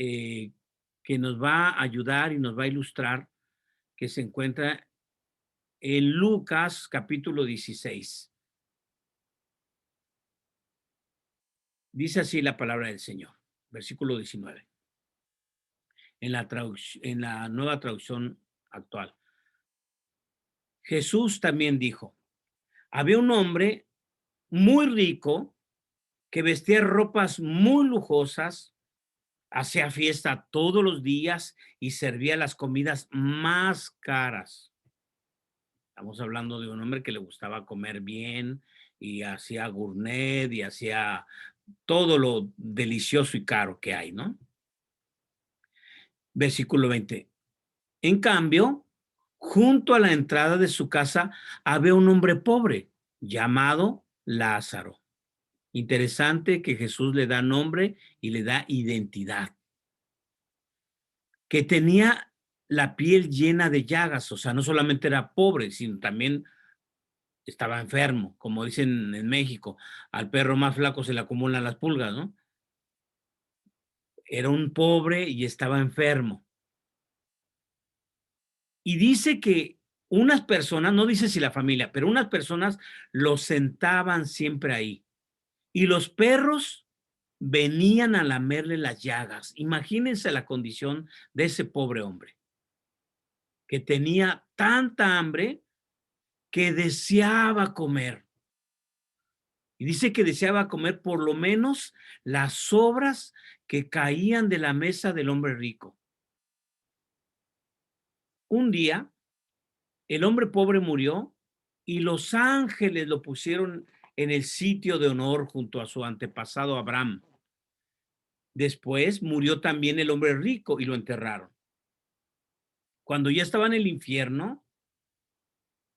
eh, que nos va a ayudar y nos va a ilustrar, que se encuentra en Lucas capítulo 16. Dice así la palabra del Señor, versículo 19, en la nueva traducción actual. Jesús también dijo, había un hombre muy rico que vestía ropas muy lujosas, hacía fiesta todos los días y servía las comidas más caras. Estamos hablando de un hombre que le gustaba comer bien y hacía gourmet y hacía todo lo delicioso y caro que hay, ¿no? Versículo 20. En cambio, junto a la entrada de su casa había un hombre pobre llamado Lázaro. Interesante que Jesús le da nombre y le da identidad. Que tenía la piel llena de llagas, o sea, no solamente era pobre, sino también estaba enfermo, como dicen en México, al perro más flaco se le acumulan las pulgas, ¿no? Era un pobre y estaba enfermo. Y dice que unas personas, no dice si la familia, pero unas personas lo sentaban siempre ahí. Y los perros venían a lamerle las llagas. Imagínense la condición de ese pobre hombre, que tenía tanta hambre que deseaba comer. Y dice que deseaba comer por lo menos las sobras que caían de la mesa del hombre rico. Un día, el hombre pobre murió y los ángeles lo pusieron en el sitio de honor junto a su antepasado Abraham. Después murió también el hombre rico y lo enterraron. Cuando ya estaba en el infierno,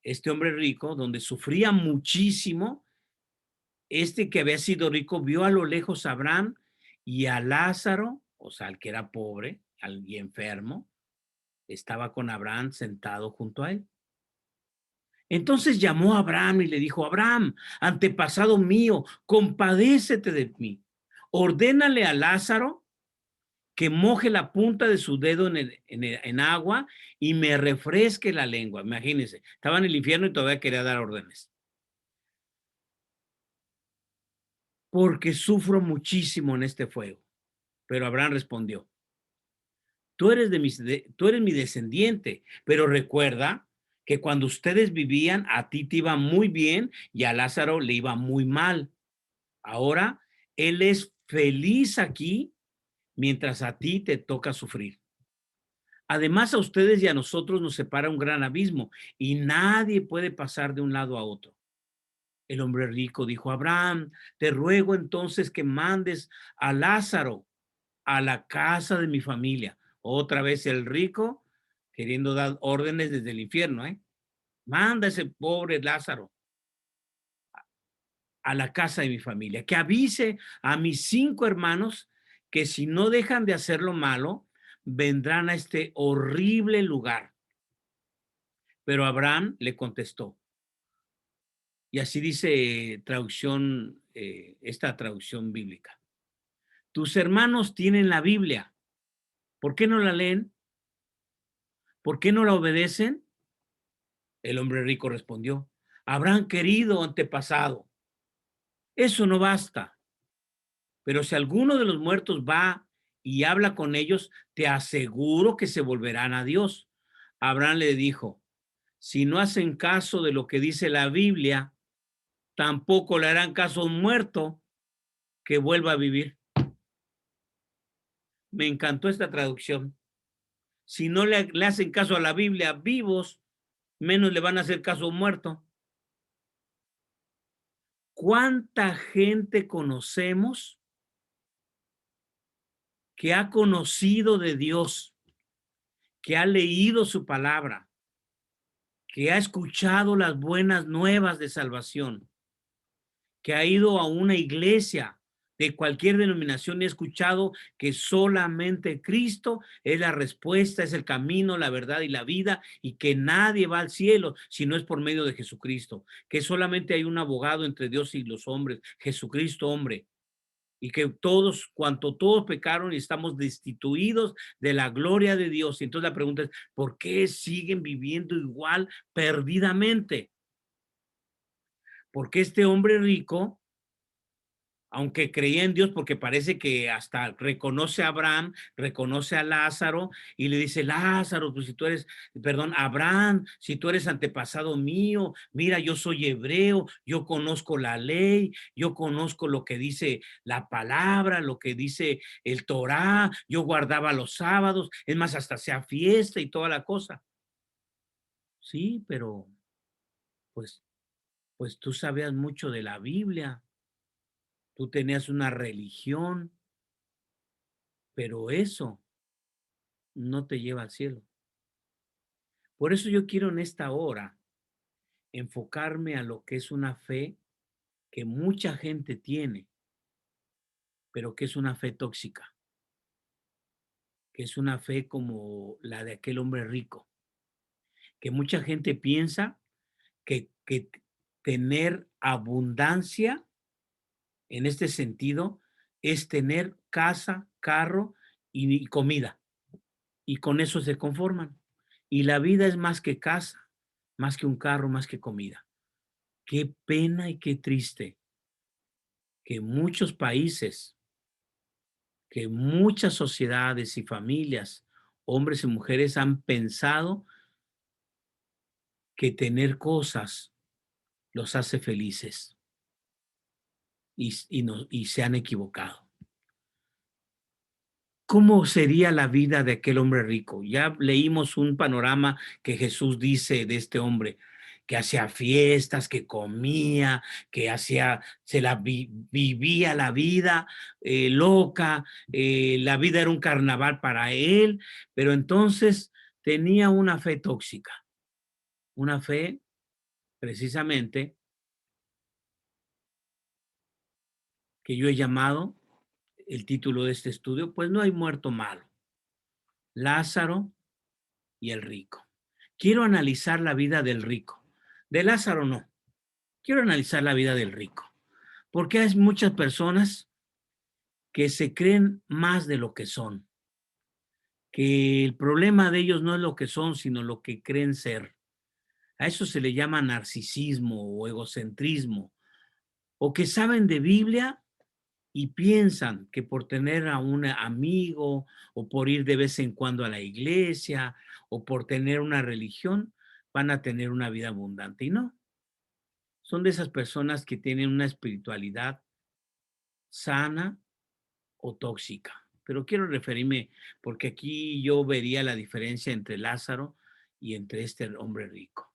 este hombre rico, donde sufría muchísimo, este que había sido rico vio a lo lejos a Abraham y a Lázaro, o sea, al que era pobre y enfermo, estaba con Abraham sentado junto a él. Entonces llamó a Abraham y le dijo, Abraham, antepasado mío, compadécete de mí. Ordénale a Lázaro que moje la punta de su dedo en agua y me refresque la lengua. Imagínense, estaba en el infierno y todavía quería dar órdenes. Porque sufro muchísimo en este fuego. Pero Abraham respondió, tú eres mi descendiente, pero recuerda que cuando ustedes vivían, a ti te iba muy bien y a Lázaro le iba muy mal. Ahora él es feliz aquí mientras a ti te toca sufrir. Además, a ustedes y a nosotros nos separa un gran abismo y nadie puede pasar de un lado a otro. El hombre rico dijo, Abraham, te ruego entonces que mandes a Lázaro a la casa de mi familia. Otra vez el rico queriendo dar órdenes desde el infierno, ¿eh? Manda a ese pobre Lázaro a la casa de mi familia, que avise a mis 5 hermanos que si no dejan de hacer lo malo, vendrán a este horrible lugar. Pero Abraham le contestó, y así dice traducción, esta traducción bíblica. Tus hermanos tienen la Biblia. ¿Por qué no la leen? ¿Por qué no la obedecen? El hombre rico respondió, habrán querido antepasado. Eso no basta. Pero si alguno de los muertos va y habla con ellos, te aseguro que se volverán a Dios. Abraham le dijo, si no hacen caso de lo que dice la Biblia, tampoco le harán caso a un muerto que vuelva a vivir. Me encantó esta traducción. Si no le hacen caso a la Biblia vivos, menos le van a hacer caso a un muerto. ¿Cuánta gente conocemos que ha conocido de Dios, que ha leído su palabra, que ha escuchado las buenas nuevas de salvación, que ha ido a una iglesia de cualquier denominación y ha escuchado que solamente Cristo es la respuesta, es el camino, la verdad y la vida, y que nadie va al cielo si no es por medio de Jesucristo, que solamente hay un abogado entre Dios y los hombres, Jesucristo hombre, y que todos, cuanto todos pecaron y estamos destituidos de la gloria de Dios. Y entonces la pregunta es, ¿por qué siguen viviendo igual perdidamente? Porque este hombre rico, aunque creía en Dios, porque parece que hasta reconoce a Abraham, reconoce a Lázaro y le dice, Lázaro, pues si tú eres, perdón, Abraham, si tú eres antepasado mío, mira, yo soy hebreo, yo conozco la ley, yo conozco lo que dice la palabra, lo que dice el Torá, yo guardaba los sábados, es más, hasta sea fiesta y toda la cosa. Sí, pero pues, pues tú sabías mucho de la Biblia, tú tenías una religión, pero eso no te lleva al cielo. Por eso yo quiero en esta hora enfocarme a lo que es una fe que mucha gente tiene, pero que es una fe tóxica, que es una fe como la de aquel hombre rico, que mucha gente piensa que tener abundancia en este sentido es tener casa, carro y comida, y con eso se conforman. Y la vida es más que casa, más que un carro, más que comida. Qué pena y qué triste que muchos países, que muchas sociedades y familias, hombres y mujeres han pensado que tener cosas los hace felices y se han equivocado. ¿Cómo sería la vida de aquel hombre rico? Ya leímos un panorama que Jesús dice de este hombre, que hacía fiestas, que comía, que hacía, vivía la vida loca, la vida era un carnaval para él, pero entonces tenía una fe tóxica, una fe precisamente que yo he llamado el título de este estudio, pues no hay muerto malo, Lázaro y el rico. Quiero analizar la vida del rico. De Lázaro no. Quiero analizar la vida del rico. Porque hay muchas personas que se creen más de lo que son. Que el problema de ellos no es lo que son, sino lo que creen ser. A eso se le llama narcisismo o egocentrismo. O que saben de Biblia y piensan que por tener a un amigo o por ir de vez en cuando a la iglesia o por tener una religión van a tener una vida abundante. Y no, son de esas personas que tienen una espiritualidad sana o tóxica. Pero quiero referirme, porque aquí yo vería la diferencia entre Lázaro y entre este hombre rico.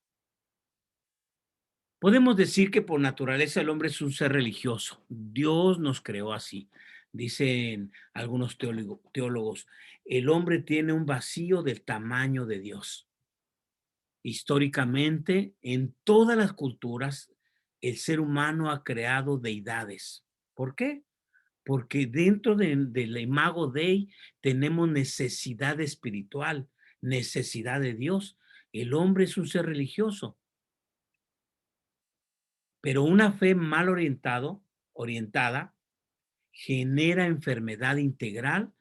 Podemos decir que por naturaleza el hombre es un ser religioso. Dios nos creó así. Dicen algunos teólogos, el hombre tiene un vacío del tamaño de Dios. Históricamente, en todas las culturas, el ser humano ha creado deidades. ¿Por qué? Porque dentro del imago Dei tenemos necesidad espiritual, necesidad de Dios. El hombre es un ser religioso, pero una fe mal orientada genera enfermedad integral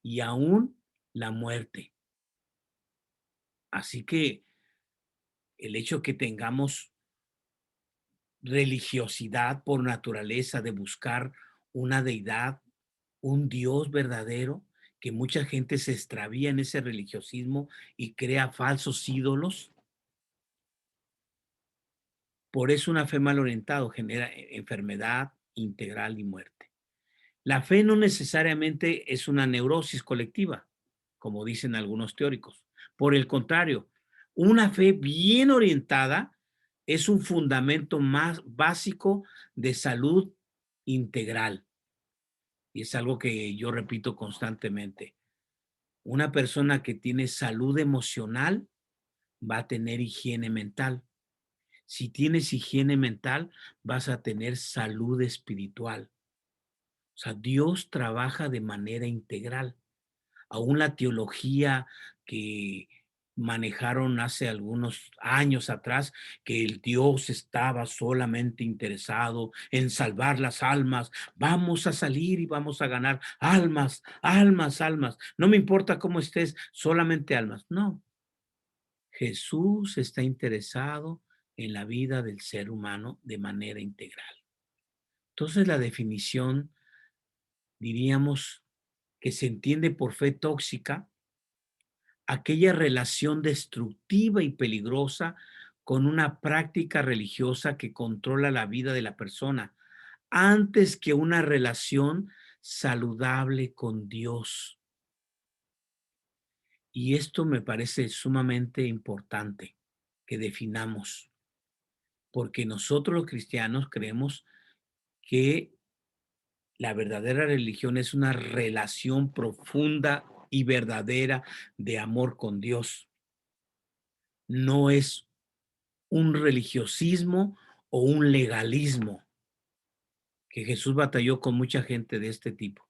y aún la muerte. Así que el hecho que tengamos religiosidad por naturaleza de buscar una deidad, un Dios verdadero, que mucha gente se extravía en ese religiosismo y crea falsos ídolos. Por eso una fe mal orientada genera enfermedad integral y muerte. La fe no necesariamente es una neurosis colectiva, como dicen algunos teóricos. Por el contrario, una fe bien orientada es un fundamento más básico de salud integral. Y es algo que yo repito constantemente. Una persona que tiene salud emocional va a tener higiene mental. Si tienes higiene mental, vas a tener salud espiritual. O sea, Dios trabaja de manera integral. Aún la teología que manejaron hace algunos años atrás que el Dios estaba solamente interesado en salvar las almas. Vamos a salir y vamos a ganar almas, almas, almas. No me importa cómo estés, solamente almas. No, Jesús está interesado en la vida del ser humano de manera integral. Entonces la definición, diríamos, que se entiende por fe tóxica, aquella relación destructiva y peligrosa con una práctica religiosa que controla la vida de la persona, antes que una relación saludable con Dios. Y esto me parece sumamente importante que definamos, porque nosotros los cristianos creemos que la verdadera religión es una relación profunda y verdadera de amor con Dios. No es un religiosismo o un legalismo, que Jesús batalló con mucha gente de este tipo.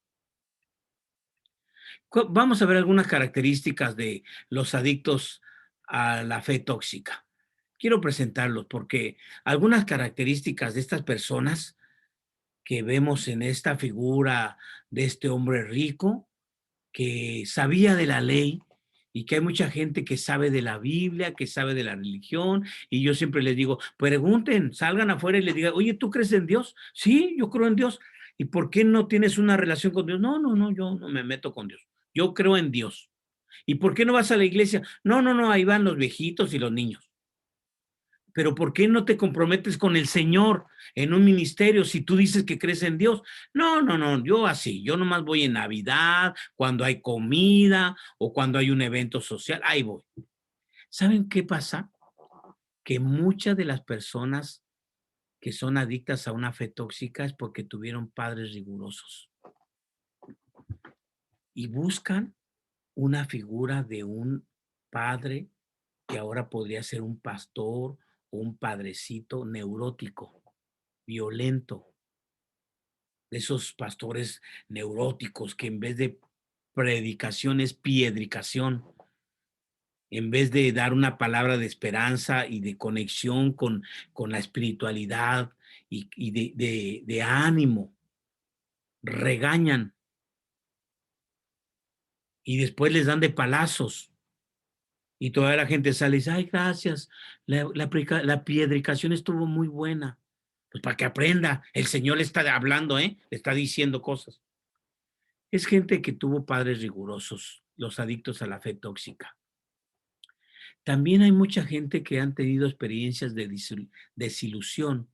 Vamos a ver algunas características de los adictos a la fe tóxica. Quiero presentarlos porque algunas características de estas personas que vemos en esta figura de este hombre rico, que sabía de la ley y que hay mucha gente que sabe de la Biblia, que sabe de la religión, y yo siempre les digo, pregunten, salgan afuera y les digan, oye, ¿tú crees en Dios? Sí, yo creo en Dios. ¿Y por qué no tienes una relación con Dios? No, no, no, yo no me meto con Dios. Yo creo en Dios. ¿Y por qué no vas a la iglesia? No, no, no, ahí van los viejitos y los niños. Pero ¿por qué no te comprometes con el Señor en un ministerio si tú dices que crees en Dios? No, no, no, yo así, yo nomás voy en Navidad, cuando hay comida o cuando hay un evento social, ahí voy. ¿Saben qué pasa? Que muchas de las personas que son adictas a una fe tóxica es porque tuvieron padres rigurosos y buscan una figura de un padre que ahora podría ser un pastor o un padrecito neurótico, violento, de esos pastores neuróticos que en vez de predicación es piedricación, en vez de dar una palabra de esperanza y de conexión con la espiritualidad y de ánimo, regañan y después les dan de palazos. Y toda la gente sale y dice, ay, gracias, la piedricación estuvo muy buena. Pues para que aprenda, el Señor le está hablando, le está diciendo cosas. Es gente que tuvo padres rigurosos, los adictos a la fe tóxica. También hay mucha gente que han tenido experiencias de desilusión,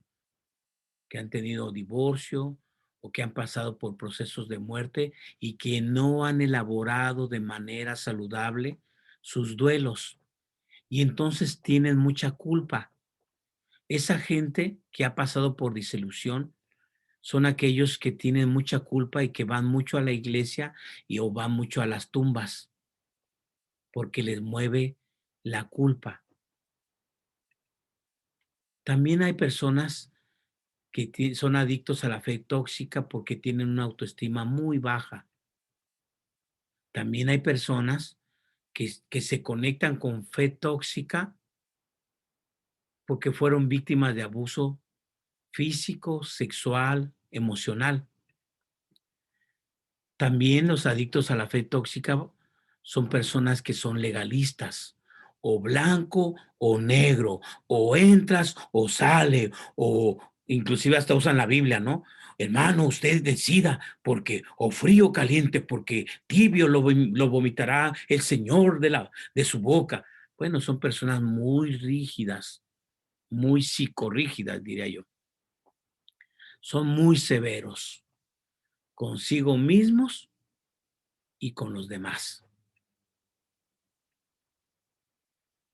que han tenido divorcio o que han pasado por procesos de muerte y que no han elaborado de manera saludable sus duelos. Y entonces tienen mucha culpa. Esa gente que ha pasado por desilusión son aquellos que tienen mucha culpa y que van mucho a la iglesia o van mucho a las tumbas porque les mueve la culpa. También hay personas que son adictos a la fe tóxica porque tienen una autoestima muy baja. También hay personas que se conectan con fe tóxica porque fueron víctimas de abuso físico, sexual, emocional. También los adictos a la fe tóxica son personas que son legalistas, o blanco o negro, o entras o sale, o inclusive hasta usan la Biblia, ¿no? Hermano, usted decida, porque, o frío o caliente, porque tibio lo vomitará el Señor de su boca. Bueno, son personas muy rígidas, muy psicorrígidas, diría yo. Son muy severos consigo mismos y con los demás.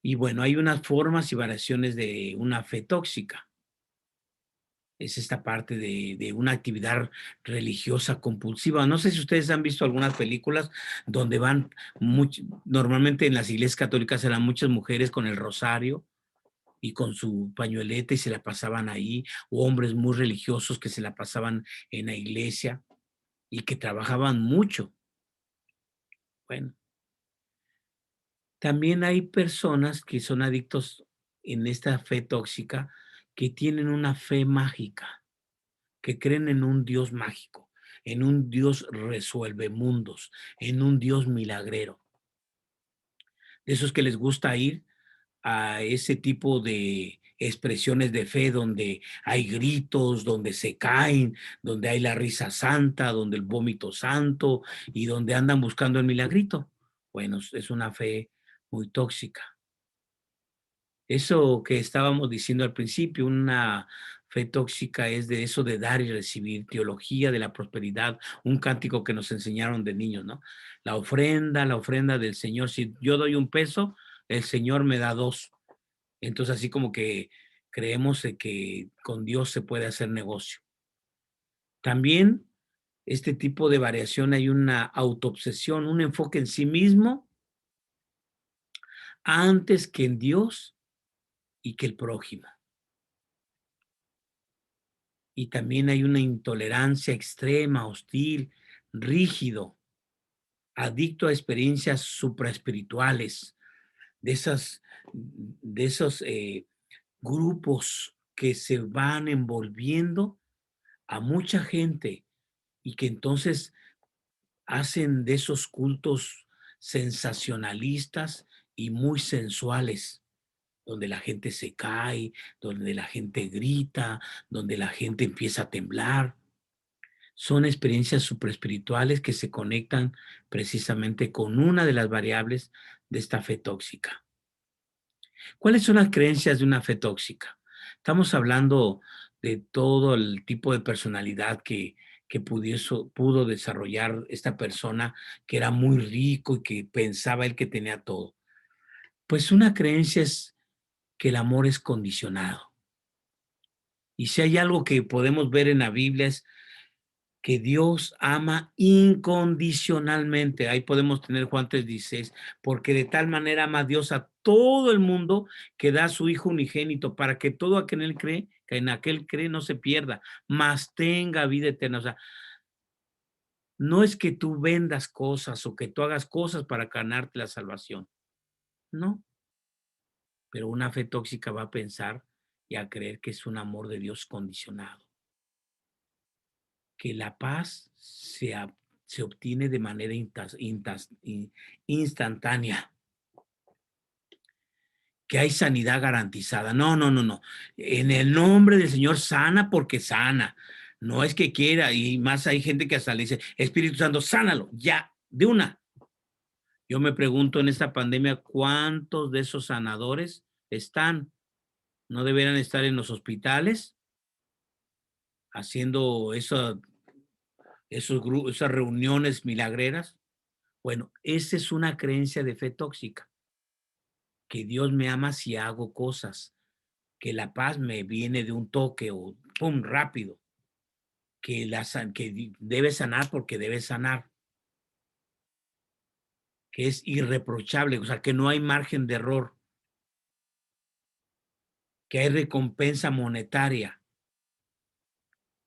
Y bueno, hay unas formas y variaciones de una fe tóxica. Es esta parte de una actividad religiosa compulsiva. No sé si ustedes han visto algunas películas donde van, normalmente en las iglesias católicas eran muchas mujeres con el rosario y con su pañueleta y se la pasaban ahí, o hombres muy religiosos que se la pasaban en la iglesia y que trabajaban mucho. Bueno, También hay personas que son adictos en esta fe tóxica, que tienen una fe mágica, que creen en un Dios mágico, en un Dios resuelve mundos, en un Dios milagrero. De esos que les gusta ir a ese tipo de expresiones de fe donde hay gritos, donde se caen, donde hay la risa santa, donde el vómito santo y donde andan buscando el milagrito. Bueno, es una fe muy tóxica. Eso que estábamos diciendo al principio, una fe tóxica es de eso de dar y recibir, teología de la prosperidad, un cántico que nos enseñaron de niños, ¿no? La ofrenda del Señor. Si yo doy 1 peso, el Señor me da 2. Entonces, así como que creemos de que con Dios se puede hacer negocio. También este tipo de variación hay una autoobsesión, un enfoque en sí mismo antes que en Dios y que el prójimo. Y también hay una intolerancia extrema, hostil, rígido, adicto a experiencias supraespirituales, de esas, de esos grupos que se van envolviendo a mucha gente y que entonces hacen de esos cultos sensacionalistas y muy sensuales, donde la gente se cae, donde la gente grita, donde la gente empieza a temblar. Son experiencias superespirituales que se conectan precisamente con una de las variables de esta fe tóxica. ¿Cuáles son las creencias de una fe tóxica? Estamos hablando de todo el tipo de personalidad que pudo desarrollar esta persona que era muy rico y que pensaba él que tenía todo. Pues una creencia es que el amor es condicionado. Y si hay algo que podemos ver en la Biblia es que Dios ama incondicionalmente. Ahí podemos tener Juan 3:16, porque de tal manera ama Dios a todo el mundo que da a su Hijo unigénito para que todo aquel en él cree, que en aquel cree no se pierda, mas tenga vida eterna. O sea, no es que tú vendas cosas o que tú hagas cosas para ganarte la salvación. No, pero una fe tóxica va a pensar y a creer que es un amor de Dios condicionado, que la paz se obtiene de manera instantánea, que hay sanidad garantizada. No, no, no, no. En el nombre del Señor sana porque sana. No es que quiera, y más hay gente que hasta le dice, Espíritu Santo, sánalo, ya, de una. Yo me pregunto en esta pandemia, ¿cuántos de esos sanadores están? ¿No deberían estar en los hospitales haciendo esas reuniones milagreras? Bueno, esa es una creencia de fe tóxica, que Dios me ama si hago cosas, que la paz me viene de un toque o pum, rápido, que debe sanar porque debe sanar, que es irreprochable, o sea, que no hay margen de error, que hay recompensa monetaria.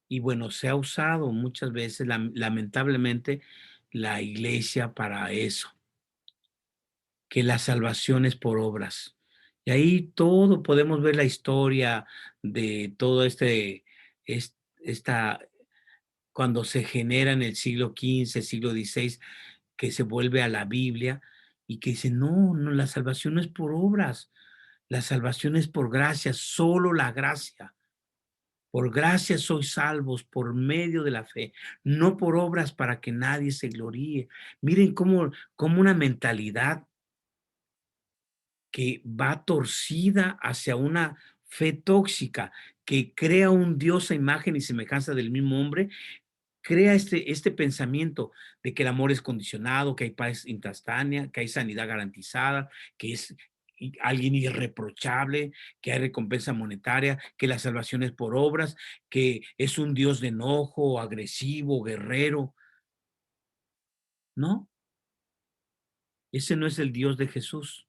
Y bueno, se ha usado muchas veces, lamentablemente, la iglesia para eso, que la salvación es por obras. Y ahí todo podemos ver la historia de todo esta, cuando se genera en el siglo XV, siglo XVI, que se vuelve a la Biblia y que dice, no, no, la salvación no es por obras, la salvación es por gracia, solo la gracia. Por gracia sois salvos por medio de la fe, no por obras para que nadie se gloríe. Miren cómo una mentalidad que va torcida hacia una fe tóxica, que crea un Dios a imagen y semejanza del mismo hombre, crea este pensamiento de que el amor es condicionado, que hay paz instantánea, que hay sanidad garantizada, que es alguien irreprochable, que hay recompensa monetaria, que la salvación es por obras, que es un Dios de enojo, agresivo, guerrero. No, ese no es el Dios de Jesús.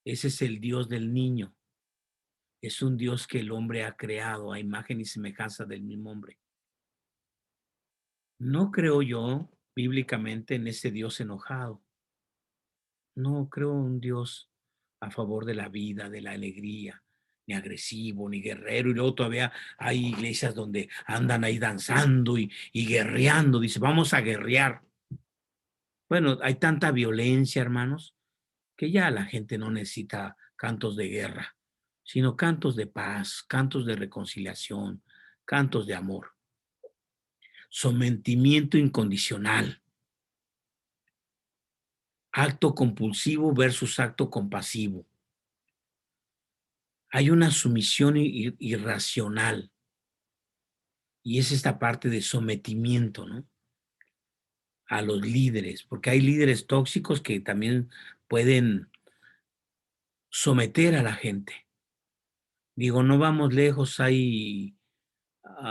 Ese es el Dios del niño. Es un Dios que el hombre ha creado a imagen y semejanza del mismo hombre. No creo yo bíblicamente en ese Dios enojado. No creo en un Dios a favor de la vida, de la alegría, ni agresivo, ni guerrero. Y luego todavía hay iglesias donde andan ahí danzando y guerreando. Dice, vamos a guerrear. Bueno, hay tanta violencia, hermanos, que ya la gente no necesita cantos de guerra, sino cantos de paz, cantos de reconciliación, cantos de amor. Sometimiento incondicional. Acto compulsivo versus acto compasivo. Hay una sumisión irracional y es esta parte de sometimiento, ¿no? A los líderes, porque hay líderes tóxicos que también pueden someter a la gente. Digo, no vamos lejos, hay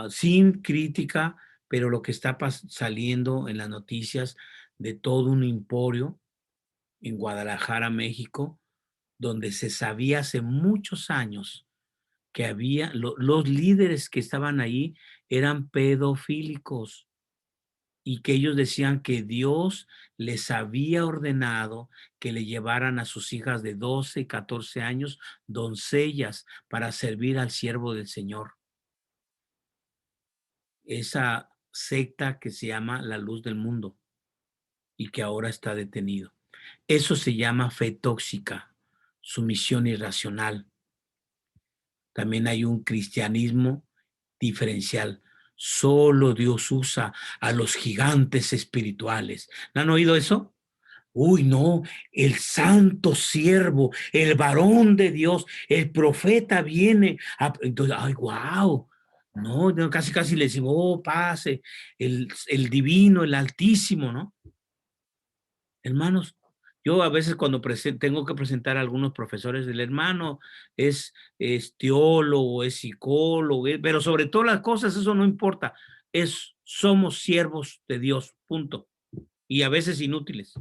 sin crítica, pero lo que está saliendo en las noticias de todo un emporio en Guadalajara, México, donde se sabía hace muchos años que había, los líderes que estaban ahí eran pedofílicos y que ellos decían que Dios les había ordenado que le llevaran a sus hijas de 12 y 14 años doncellas para servir al siervo del Señor. Esa secta que se llama la luz del mundo y que ahora está detenido. Eso se llama fe tóxica, sumisión irracional. También hay un cristianismo diferencial. Solo Dios usa a los gigantes espirituales. ¿No han oído eso? Uy, no, el santo siervo, el varón de Dios, el profeta viene. Entonces, ay, wow. No, no, casi, casi le decimos, oh, pase, el divino, el altísimo, ¿no? Hermanos, yo a veces cuando tengo que presentar a algunos profesores del hermano, es teólogo, es psicólogo, pero sobre todas las cosas eso no importa, somos siervos de Dios, punto. Y a veces inútiles.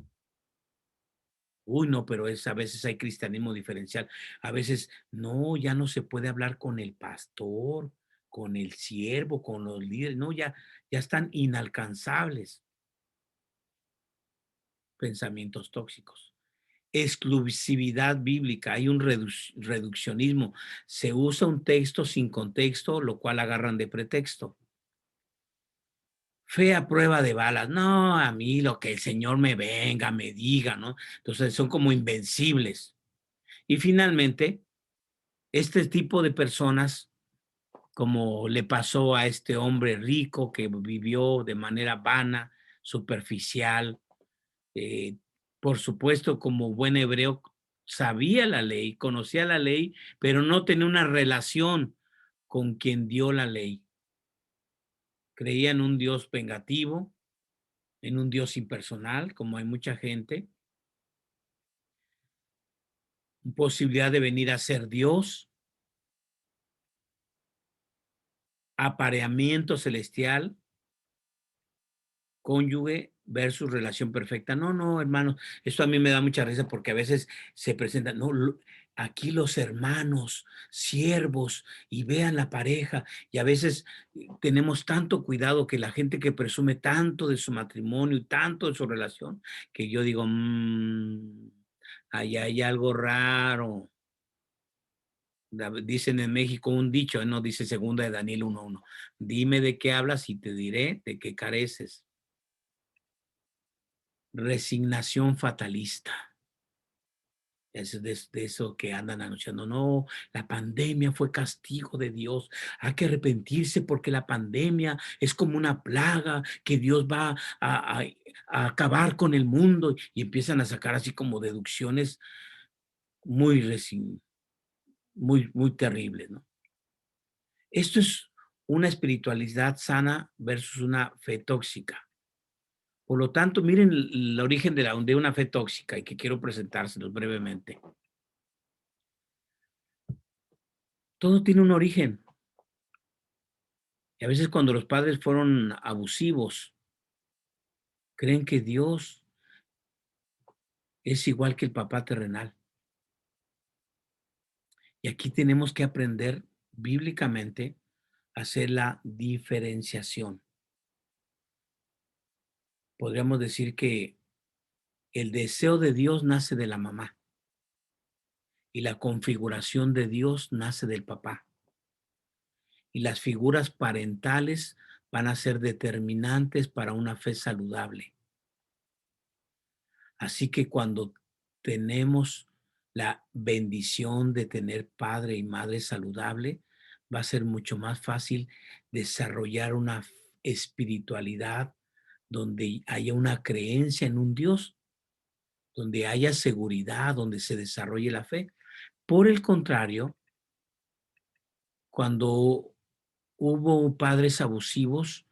Uy, no, pero a veces hay cristianismo diferencial. A veces, no, ya no se puede hablar con el pastor, con el siervo, con los líderes, no, ya están inalcanzables. Pensamientos tóxicos. Exclusividad bíblica, hay un reduccionismo. Se usa un texto sin contexto, lo cual agarran de pretexto. Fe a prueba de balas. No, a mí lo que el Señor me venga, me diga, ¿no? Entonces son como invencibles. Y finalmente, este tipo de personas, como le pasó a este hombre rico que vivió de manera vana, superficial, eh, por supuesto, como buen hebreo, sabía la ley, conocía la ley, pero no tenía una relación con quien dio la ley. Creía en un Dios vengativo, en un Dios impersonal, como hay mucha gente, posibilidad de venir a ser Dios, apareamiento celestial, cónyuge versus relación perfecta. No, no, hermanos, esto a mí me da mucha risa porque a veces se presentan, no, aquí los hermanos, siervos, y vean la pareja, y a veces tenemos tanto cuidado que la gente que presume tanto de su matrimonio y tanto de su relación, que yo digo, ahí hay algo raro. Dicen en México un dicho, no dice segunda de Daniel 1:1. Dime de qué hablas y te diré de qué careces. Resignación fatalista. Es de eso que andan anunciando, no, la pandemia fue castigo de Dios, hay que arrepentirse porque la pandemia es como una plaga que Dios va a acabar con el mundo y empiezan a sacar así como deducciones muy, muy terribles, ¿no? Esto es una espiritualidad sana versus una fe tóxica. Por lo tanto, miren el origen de una fe tóxica y que quiero presentárselos brevemente. Todo tiene un origen. Y a veces cuando los padres fueron abusivos, creen que Dios es igual que el papá terrenal. Y aquí tenemos que aprender bíblicamente a hacer la diferenciación. Podríamos decir que El deseo de Dios nace de la mamá y la configuración de Dios nace del papá. Y las figuras parentales van a ser determinantes para una fe saludable. Así que cuando tenemos la bendición de tener padre y madre saludable, va a ser mucho más fácil desarrollar una espiritualidad donde haya una creencia en un Dios, donde haya seguridad, donde se desarrolle la fe. Por el contrario, cuando hubo padres abusivos,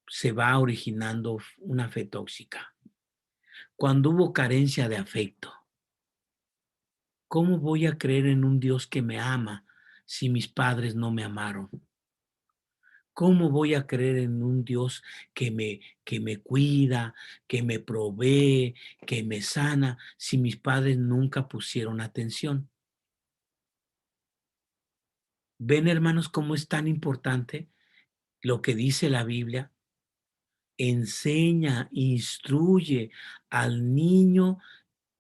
se va originando una fe tóxica. Cuando hubo carencia de afecto, ¿cómo voy a creer en un Dios que me ama si mis padres no me amaron? ¿Cómo voy a creer en un Dios que me cuida, que me provee, que me sana, si mis padres nunca pusieron atención? ¿Ven, hermanos, cómo es tan importante lo que dice la Biblia? Enseña, instruye al niño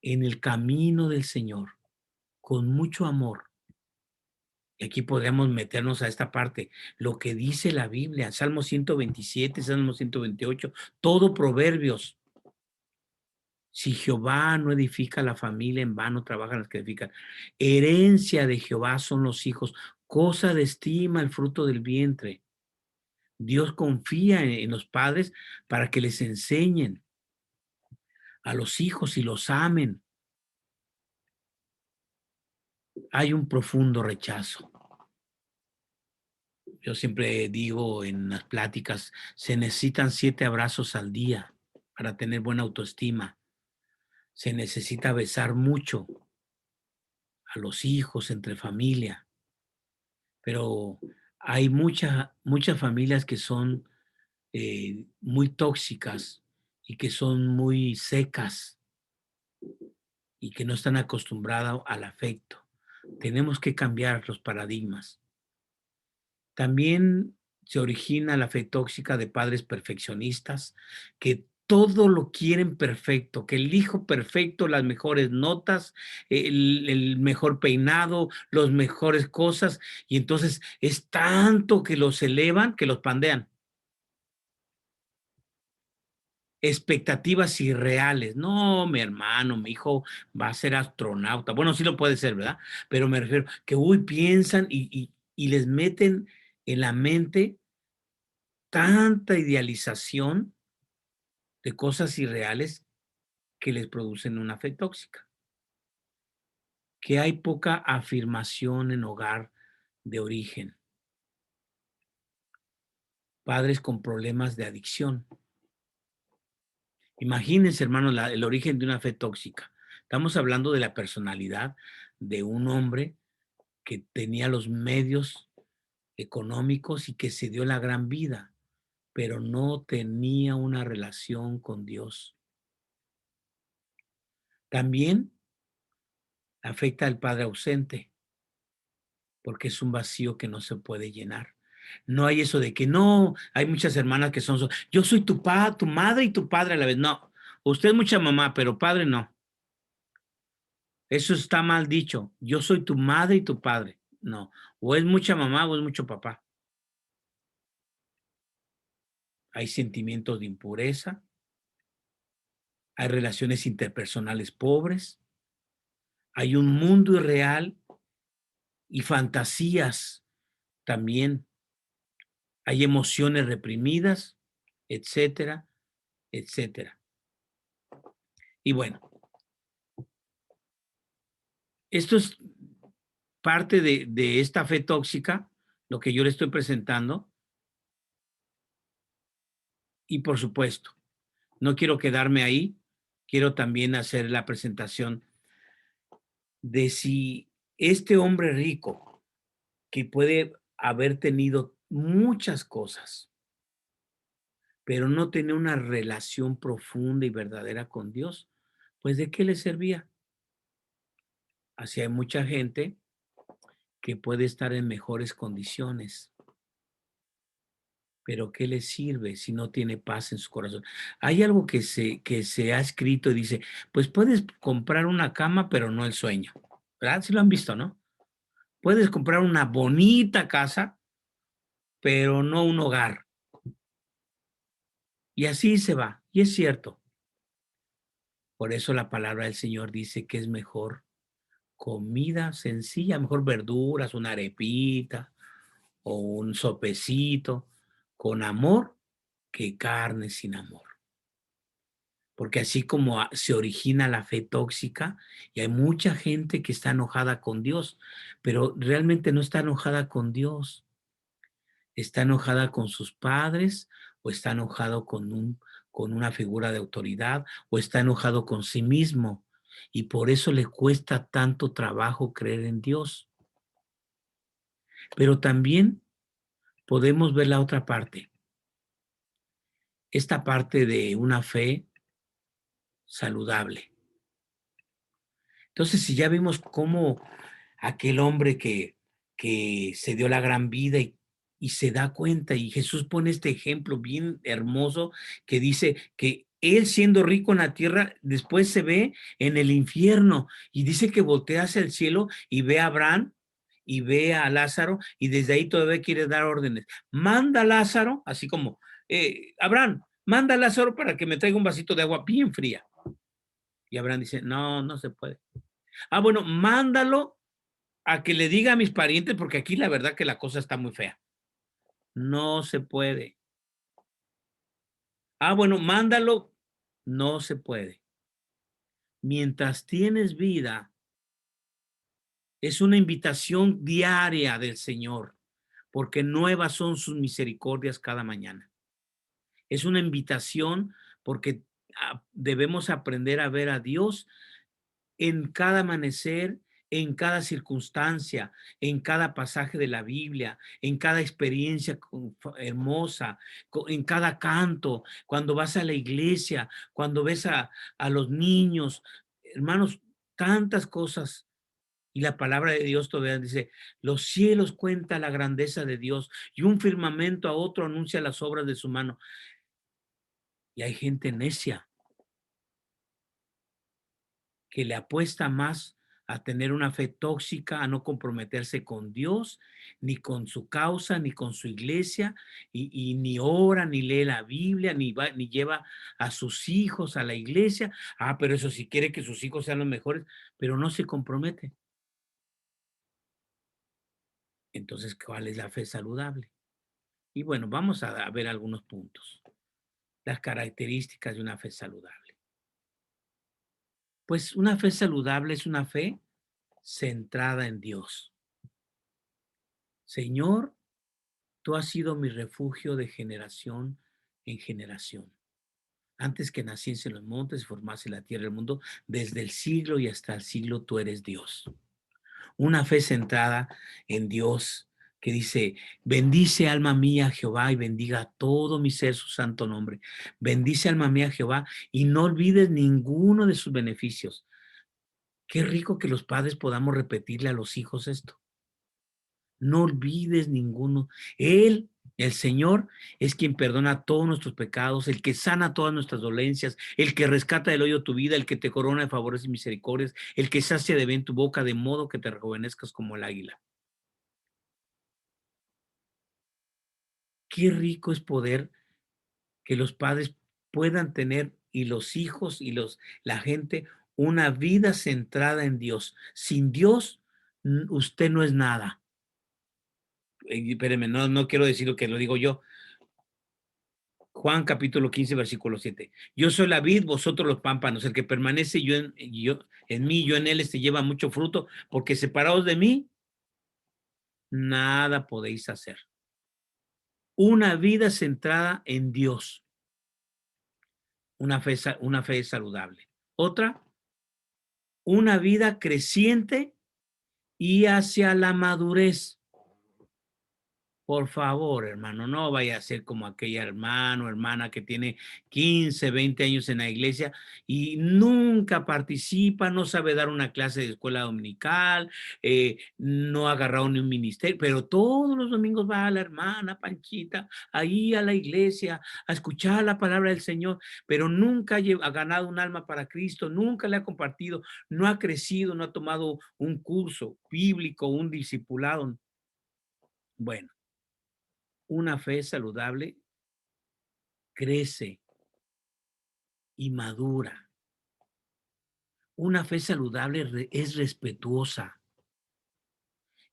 en el camino del Señor con mucho amor. Y aquí podríamos meternos a esta parte, lo que dice la Biblia, Salmo 127, Salmo 128, todo Proverbios. Si Jehová no edifica la familia, en vano trabajan los que edifican. Herencia de Jehová son los hijos, cosa de estima el fruto del vientre. Dios confía en los padres para que les enseñen a los hijos y los amen. Hay un profundo rechazo. Yo siempre digo en las pláticas, se necesitan 7 abrazos al día para tener buena autoestima. Se necesita besar mucho a los hijos entre familia, pero hay muchas familias que son muy tóxicas y que son muy secas y que no están acostumbradas al afecto. Tenemos que cambiar los paradigmas. También se origina la fe tóxica de padres perfeccionistas que todo lo quieren perfecto, que el hijo perfecto, las mejores notas, el mejor peinado, las mejores cosas, y entonces es tanto que los elevan que los pandean. Expectativas irreales. No, mi hermano, mi hijo va a ser astronauta. Bueno, sí lo puede ser, ¿verdad? Pero me refiero que, piensan y les meten en la mente tanta idealización de cosas irreales que les producen una fe tóxica, que hay poca afirmación en hogar de origen, padres con problemas de adicción. Imagínense, hermanos, el origen de una fe tóxica. Estamos hablando de la personalidad de un hombre que tenía los medios económicos y que se dio la gran vida, pero no tenía una relación con Dios. También afecta al padre ausente, porque es un vacío que no se puede llenar. No hay eso de que no, hay muchas hermanas que son, yo soy tu tu madre y tu padre a la vez. No, usted es mucha mamá, pero padre no. Eso está mal dicho. Yo soy tu madre y tu padre. No, o es mucha mamá o es mucho papá. Hay sentimientos de impureza, hay relaciones interpersonales pobres, hay un mundo irreal y fantasías también, hay emociones reprimidas, etcétera, etcétera. Y bueno, esto es parte de esta fe tóxica, lo que yo le estoy presentando. Y por supuesto, no quiero quedarme ahí, quiero también hacer la presentación de si este hombre rico, que puede haber tenido muchas cosas, pero no tenía una relación profunda y verdadera con Dios, pues ¿de qué le servía? Así hay mucha gente que puede estar en mejores condiciones, pero ¿qué le sirve si no tiene paz en su corazón? Hay algo que se ha escrito y dice, pues puedes comprar una cama, pero no el sueño, ¿verdad? Sí lo han visto, ¿no? Puedes comprar una bonita casa, pero no un hogar. Y así se va. Y es cierto. Por eso la palabra del Señor dice que es mejor comida sencilla, mejor verduras, una arepita o un sopecito con amor que carne sin amor. Porque así como se origina la fe tóxica, y hay mucha gente que está enojada con Dios, pero realmente no está enojada con Dios, está enojada con sus padres o está enojado con una figura de autoridad o está enojado con sí mismo y por eso le cuesta tanto trabajo creer en Dios. Pero también podemos ver la otra parte, esta parte de una fe saludable. Entonces, si ya vimos cómo aquel hombre que se dio la gran vida y se da cuenta, y Jesús pone este ejemplo bien hermoso que dice que él siendo rico en la tierra, después se ve en el infierno y dice que voltea hacia el cielo y ve a Abraham y ve a Lázaro y desde ahí todavía quiere dar órdenes. Manda a Lázaro, así como, Abraham, manda a Lázaro para que me traiga un vasito de agua bien fría. Y Abraham dice, no, no se puede. Ah, bueno, mándalo a que le diga a mis parientes, porque aquí la verdad que la cosa está muy fea. No se puede. Ah, bueno, mándalo. No se puede. Mientras tienes vida, es una invitación diaria del Señor, porque nuevas son sus misericordias cada mañana. Es una invitación porque debemos aprender a ver a Dios en cada amanecer, en cada circunstancia, en cada pasaje de la Biblia, en cada experiencia hermosa, en cada canto, cuando vas a la iglesia, cuando ves a los niños, hermanos, tantas cosas. Y la palabra de Dios todavía dice, los cielos cuentan la grandeza de Dios y un firmamento a otro anuncia las obras de su mano. Y hay gente necia que le apuesta más a tener una fe tóxica, a no comprometerse con Dios, ni con su causa, ni con su iglesia, y ni ora, ni lee la Biblia, ni lleva a sus hijos a la iglesia. Ah, pero eso sí quiere que sus hijos sean los mejores, pero no se compromete. Entonces, ¿cuál es la fe saludable? Y bueno, vamos a ver algunos puntos. Las características de una fe saludable. Pues una fe saludable es una fe centrada en Dios. Señor, tú has sido mi refugio de generación en generación. Antes que naciese en los montes y formase la tierra y el mundo, desde el siglo y hasta el siglo tú eres Dios. Una fe centrada en Dios que dice, bendice alma mía Jehová y bendiga todo mi ser su santo nombre. Bendice alma mía Jehová y no olvides ninguno de sus beneficios. Qué rico que los padres podamos repetirle a los hijos esto. No olvides ninguno. Él, el Señor, es quien perdona todos nuestros pecados, el que sana todas nuestras dolencias, el que rescata del hoyo tu vida, el que te corona de favores y misericordias, el que sacia de bien tu boca, de modo que te rejuvenezcas como el águila. Qué rico es poder que los padres puedan tener y los hijos y la gente una vida centrada en Dios. Sin Dios, usted no es nada. Espérenme, no quiero decir lo que lo digo yo. Juan capítulo 15, versículo 7. Yo soy la vid, vosotros los pámpanos. El que permanece en mí, yo en él, lleva mucho fruto, porque separados de mí, nada podéis hacer. Una vida centrada en Dios. Una fe saludable. Otra, una vida creciente y hacia la madurez. Por favor, hermano, no vaya a ser como aquella hermano o hermana que tiene 15, 20 años en la iglesia y nunca participa, no sabe dar una clase de escuela dominical, no ha agarrado ni un ministerio, pero todos los domingos va a la hermana Panchita ahí a la iglesia a escuchar la palabra del Señor, pero nunca ha ganado un alma para Cristo, nunca le ha compartido, no ha crecido, no ha tomado un curso bíblico, un discipulado. Bueno, una fe saludable crece y madura. Una fe saludable es respetuosa.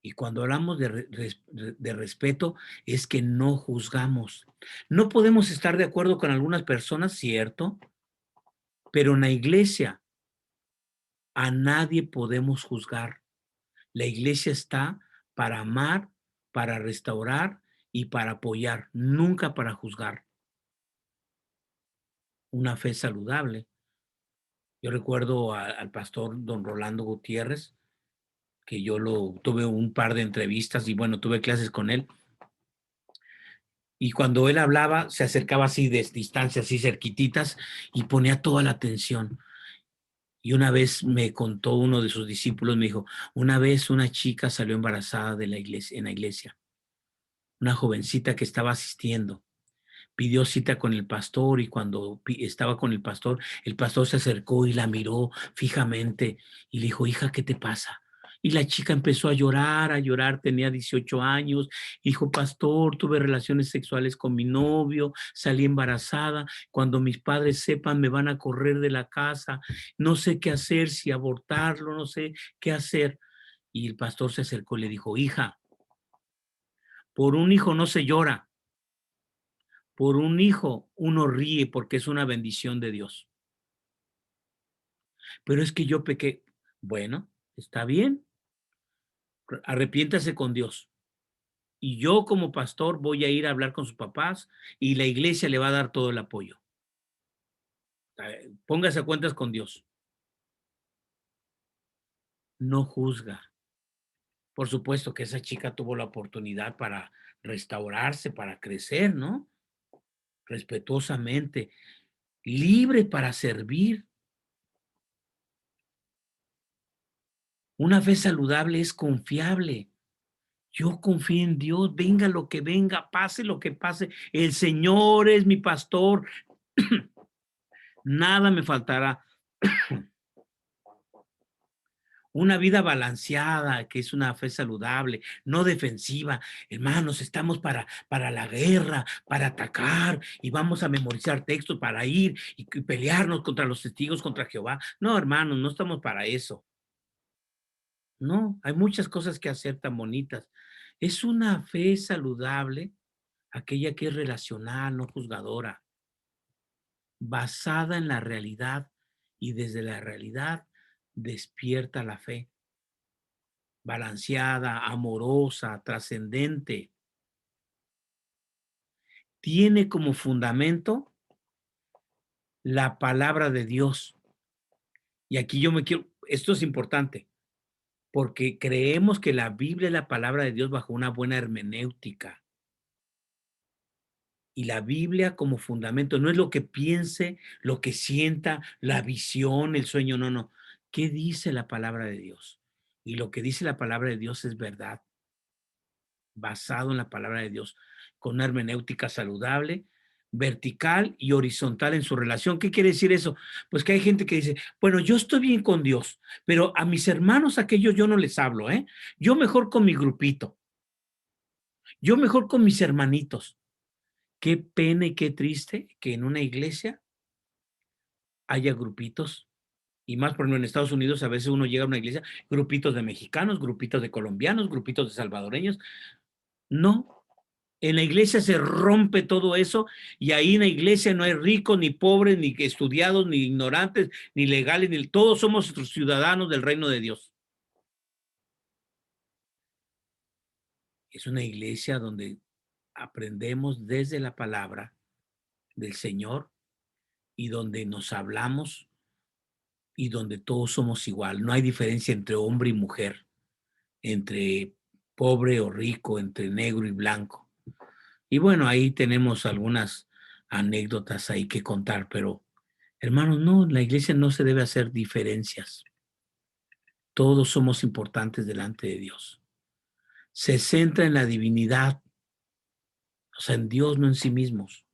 Y cuando hablamos de respeto, es que no juzgamos. No podemos estar de acuerdo con algunas personas, cierto, pero en la iglesia a nadie podemos juzgar. La iglesia está para amar, para restaurar y para apoyar, nunca para juzgar. Una fe saludable. Yo recuerdo al pastor don Rolando Gutiérrez, que yo lo tuve un par de entrevistas y bueno, tuve clases con él. Y cuando él hablaba, se acercaba así de distancia, así cerquititas, y ponía toda la atención. Y una vez me contó uno de sus discípulos, me dijo, una vez una chica salió embarazada de la iglesia, en la iglesia, una jovencita que estaba asistiendo. Pidió cita con el pastor y cuando estaba con el pastor se acercó y la miró fijamente y le dijo, hija, ¿qué te pasa? Y la chica empezó a llorar, tenía 18 años, dijo, pastor, tuve relaciones sexuales con mi novio, salí embarazada, cuando mis padres sepan me van a correr de la casa, no sé qué hacer, si abortarlo, no sé qué hacer. Y el pastor se acercó y le dijo, hija, por un hijo no se llora, por un hijo uno ríe porque es una bendición de Dios. Pero es que yo pequé. Bueno, está bien, arrepiéntase con Dios. Y yo como pastor voy a ir a hablar con sus papás y la iglesia le va a dar todo el apoyo. Póngase a cuentas con Dios. No juzga. Por supuesto que esa chica tuvo la oportunidad para restaurarse, para crecer, ¿no? Respetuosamente, libre para servir. Una fe saludable es confiable. Yo confío en Dios, venga lo que venga, pase lo que pase. El Señor es mi pastor, nada me faltará. Una vida balanceada, que es una fe saludable, no defensiva. Hermanos, estamos para la guerra, para atacar y vamos a memorizar textos para ir y pelearnos contra los testigos, contra Jehová. No, hermanos, no estamos para eso. No, hay muchas cosas que hacer tan bonitas. Es una fe saludable, aquella que es relacional, no juzgadora, basada en la realidad y desde la realidad despierta la fe, balanceada, amorosa, trascendente. Tiene como fundamento la palabra de Dios. Y aquí yo me quiero, esto es importante, porque creemos que la Biblia es la palabra de Dios bajo una buena hermenéutica. Y la Biblia como fundamento no es lo que piense, lo que sienta, la visión, el sueño, no, no. ¿Qué dice la palabra de Dios? Y lo que dice la palabra de Dios es verdad, basado en la palabra de Dios, con una hermenéutica saludable, vertical y horizontal en su relación. ¿Qué quiere decir eso? Pues que hay gente que dice, bueno, yo estoy bien con Dios, pero a mis hermanos aquellos yo no les hablo, ¿eh? Yo mejor con mi grupito, yo mejor con mis hermanitos. Qué pena y qué triste que en una iglesia haya grupitos, y más por ejemplo en Estados Unidos a veces uno llega a una iglesia, grupitos de mexicanos, grupitos de colombianos, grupitos de salvadoreños. No, en la iglesia se rompe todo eso y ahí en la iglesia no hay ricos, ni pobres, ni estudiados, ni ignorantes, ni legales, ni todos somos ciudadanos del reino de Dios. Es una iglesia donde aprendemos desde la palabra del Señor y donde nos hablamos y donde todos somos igual. No hay diferencia entre hombre y mujer, entre pobre o rico, entre negro y blanco. Y bueno, ahí tenemos algunas anécdotas ahí que contar, pero hermanos, no, en la iglesia no se debe hacer diferencias. Todos somos importantes delante de Dios. Se centra en la divinidad, o sea, en Dios, no en sí mismos.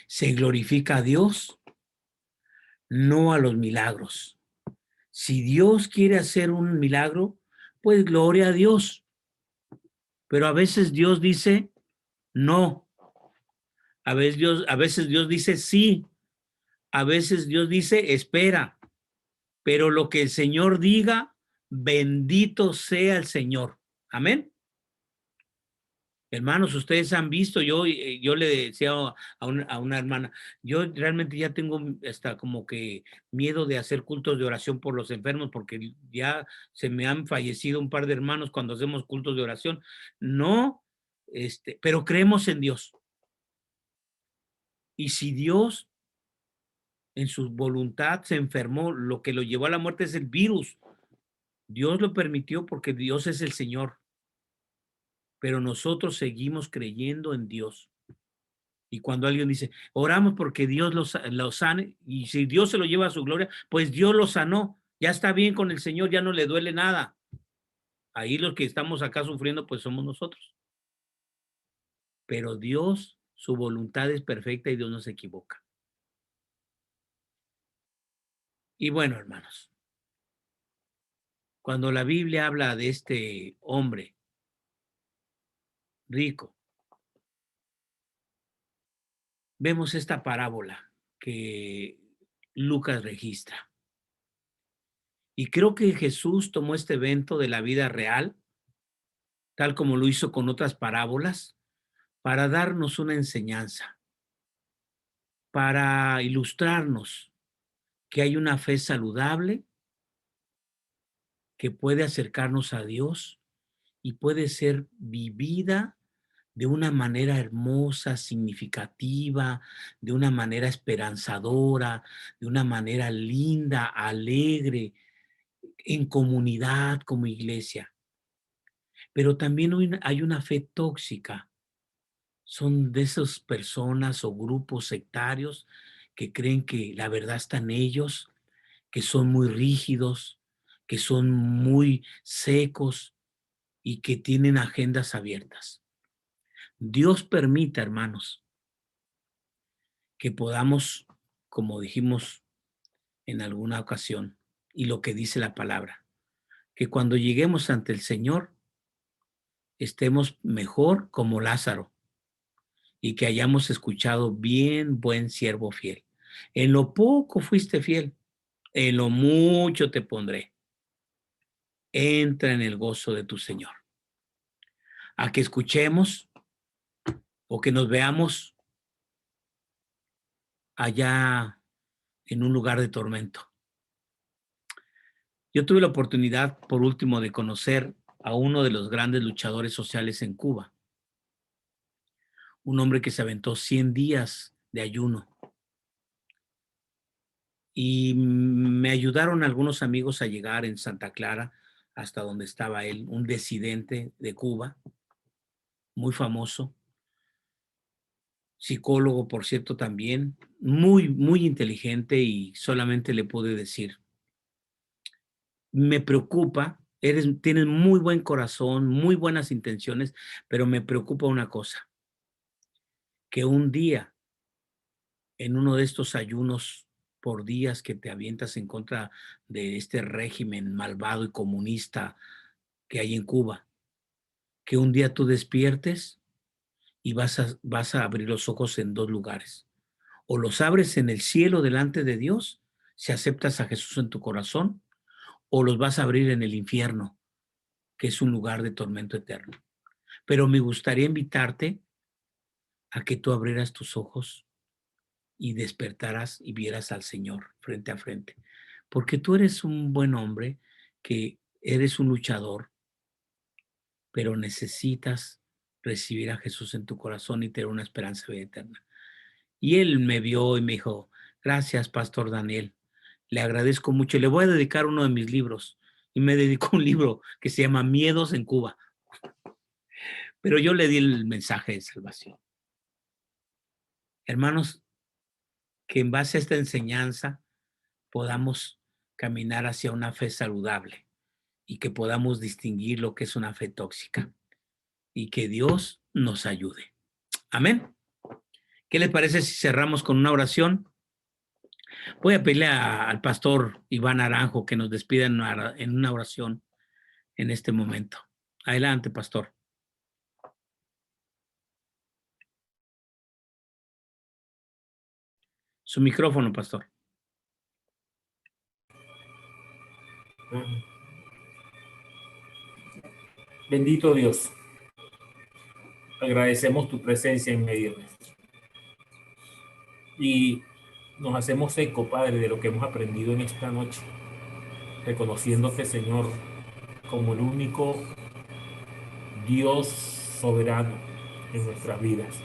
Se glorifica a Dios, no a los milagros. Si Dios quiere hacer un milagro, pues gloria a Dios. Pero a veces Dios dice no. A veces Dios dice sí. A veces Dios dice espera. Pero lo que el Señor diga, bendito sea el Señor. Amén. Hermanos, ustedes han visto, yo le decía a una hermana, yo realmente ya tengo hasta como que miedo de hacer cultos de oración por los enfermos, porque ya se me han fallecido un par de hermanos cuando hacemos cultos de oración. No, pero creemos en Dios. Y si Dios en su voluntad se enfermó, lo que lo llevó a la muerte es el virus. Dios lo permitió porque Dios es el Señor. Pero nosotros seguimos creyendo en Dios. Y cuando alguien dice, oramos porque Dios lo sane, y si Dios se lo lleva a su gloria, pues Dios lo sanó, ya está bien con el Señor, ya no le duele nada. Ahí los que estamos acá sufriendo, pues somos nosotros. Pero Dios, su voluntad es perfecta y Dios no se equivoca. Y bueno, hermanos, cuando la Biblia habla de este hombre rico, vemos esta parábola que Lucas registra. Y creo que Jesús tomó este evento de la vida real, tal como lo hizo con otras parábolas, para darnos una enseñanza, para ilustrarnos que hay una fe saludable que puede acercarnos a Dios y puede ser vivida de una manera hermosa, significativa, de una manera esperanzadora, de una manera linda, alegre, en comunidad como iglesia. Pero también hay una fe tóxica. Son de esas personas o grupos sectarios que creen que la verdad está en ellos, que son muy rígidos, que son muy secos y que tienen agendas abiertas. Dios permita, hermanos, que podamos, como dijimos en alguna ocasión, y lo que dice la palabra, que cuando lleguemos ante el Señor estemos mejor como Lázaro y que hayamos escuchado bien, buen siervo fiel. En lo poco fuiste fiel, en lo mucho te pondré. Entra en el gozo de tu Señor. A que escuchemos o que nos veamos allá en un lugar de tormento. Yo tuve la oportunidad, por último, de conocer a uno de los grandes luchadores sociales en Cuba, un hombre que se aventó 100 días de ayuno. Y me ayudaron algunos amigos a llegar en Santa Clara hasta donde estaba él, un disidente de Cuba, muy famoso, psicólogo, por cierto, también, muy, muy inteligente, y solamente le pude decir, me preocupa, tienes muy buen corazón, muy buenas intenciones, pero me preocupa una cosa, que un día, en uno de estos ayunos por días que te avientas en contra de este régimen malvado y comunista que hay en Cuba, que un día tú despiertes y vas a abrir los ojos en dos lugares. O los abres en el cielo delante de Dios, si aceptas a Jesús en tu corazón, o los vas a abrir en el infierno, que es un lugar de tormento eterno. Pero me gustaría invitarte a que tú abrieras tus ojos y despertaras y vieras al Señor frente a frente. Porque tú eres un buen hombre, que eres un luchador, pero necesitas recibir a Jesús en tu corazón y tener una esperanza de vida eterna. Y él me vio y me dijo, gracias, Pastor Daniel, le agradezco mucho, le voy a dedicar uno de mis libros. Y me dedicó un libro que se llama Miedos en Cuba. pero yo le di el mensaje de salvación. Hermanos, que en base a esta enseñanza podamos caminar hacia una fe saludable y que podamos distinguir lo que es una fe tóxica y que Dios nos ayude. Amén. ¿Qué le parece si cerramos con una oración? Voy a pedirle al pastor Iván Aranjo que nos despida en una oración en este momento. Adelante, pastor. Su micrófono, pastor. Bendito Dios, agradecemos tu presencia en medio nuestro y nos hacemos eco, Padre, de lo que hemos aprendido en esta noche, reconociéndote, Señor, como el único Dios soberano en nuestras vidas.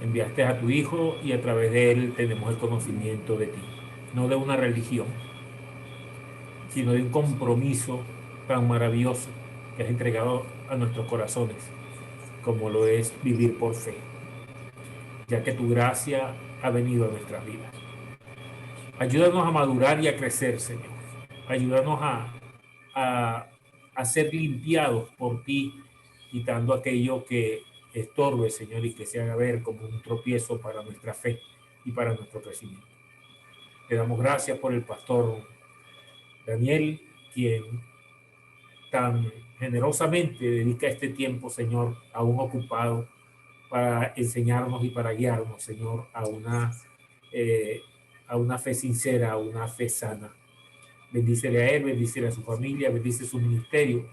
Enviaste a tu Hijo y a través de Él tenemos el conocimiento de ti, no de una religión, sino de un compromiso tan maravilloso que has entregado a nuestros corazones, como lo es vivir por fe, ya que tu gracia ha venido a nuestras vidas. Ayúdanos a madurar y a crecer, Señor. Ayúdanos a ser limpiados por ti, quitando aquello que estorbe, Señor, y que se haga ver como un tropiezo para nuestra fe y para nuestro crecimiento. Te damos gracias por el pastor Daniel, quien tan generosamente dedica este tiempo, Señor, aún ocupado, para enseñarnos y para guiarnos, Señor, a una fe sincera, a una fe sana. Bendícele a él, bendícele a su familia, bendice su ministerio,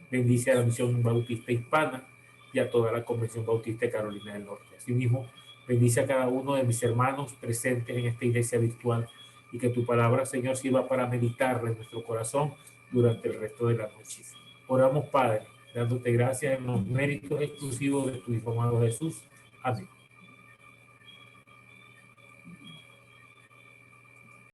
bendice a la Misión Bautista Hispana y a toda la Convención Bautista de Carolina del Norte. Asimismo, bendice a cada uno de mis hermanos presentes en esta iglesia virtual y que tu palabra, Señor, sirva para meditarla en nuestro corazón durante el resto de la noche. Oramos, Padre, dándote gracias en los méritos exclusivos de tu Hijo amado Jesús. Amén.